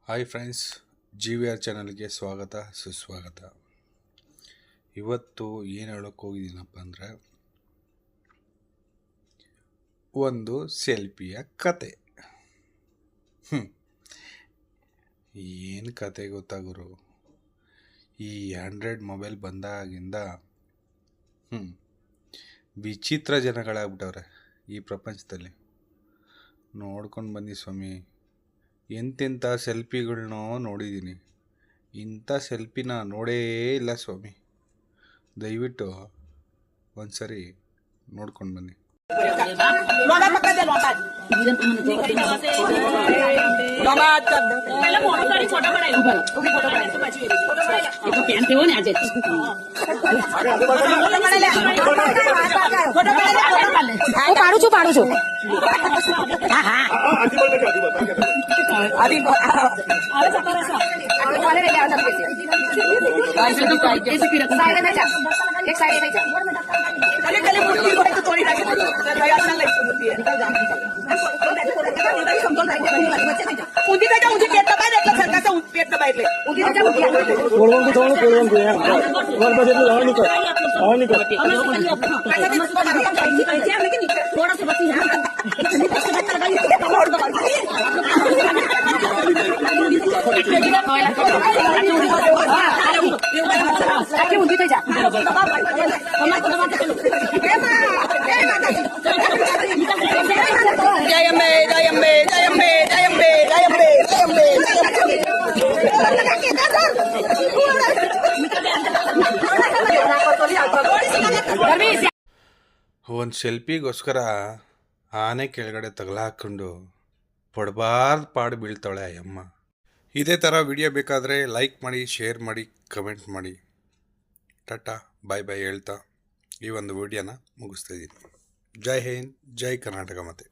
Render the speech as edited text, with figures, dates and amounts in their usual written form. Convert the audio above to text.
Hi friends, GVR ಚಾನಲ್ಗೆ ಸ್ವಾಗತ ಸುಸ್ವಾಗತ. ಇವತ್ತು ಏನು ಹೇಳೋಕ್ಕೆ ಹೋಗಿದ್ದೀನಪ್ಪ ಅಂದರೆ, ಒಂದು ಸೆಲ್ಫಿಯ ಕತೆ. ಏನು ಕತೆ ಗೊತ್ತಾ ಗುರು? ಈ ಆಂಡ್ರಾಯ್ಡ್ ಮೊಬೈಲ್ ಬಂದಾಗಿಂದ ವಿಚಿತ್ರ ಜನಗಳಾಗ್ಬಿಟ್ಟವ್ರೆ ಈ ಪ್ರಪಂಚದಲ್ಲಿ. ನೋಡ್ಕೊಂಡು ಬನ್ನಿ ಸ್ವಾಮಿ, ಎಂತೆಂಥ ಸೆಲ್ಫಿಗಳನ್ನೋ ನೋಡಿದ್ದೀನಿ. ಇಂಥ ಸೆಲ್ಫಿನ ನೋಡೇ ಇಲ್ಲ ಸ್ವಾಮಿ. ದಯವಿಟ್ಟು ಒಂದು ಸರಿ ನೋಡ್ಕೊಂಡು ಬನ್ನಿ. પાડું છું ಒಂದು ಸೆಲ್ಫಿಗೋಸ್ಕರ ಆನೆ ಕೆಳಗಡೆ ತಗಲ ಹಾಕ್ಕೊಂಡು ಪಡಬಾರ್ದು ಪಾಡು ಬೀಳ್ತಾಳೆ ಅಯ್ಯಮ್ಮ. ಇದೇ ಥರ ವಿಡಿಯೋ ಬೇಕಾದರೆ ಲೈಕ್ ಮಾಡಿ, ಶೇರ್ ಮಾಡಿ, ಕಮೆಂಟ್ ಮಾಡಿ. ಟಾಟಾ ಬಾಯ್ ಬಾಯ್ ಹೇಳ್ತಾ ಈ ಒಂದು ವಿಡಿಯೋನ ಮುಗಿಸ್ತಾಯಿದ್ದೀನಿ. ಜೈ ಹಿಂದ್, ಜೈ ಕರ್ನಾಟಕ. ಮತ್ತೆ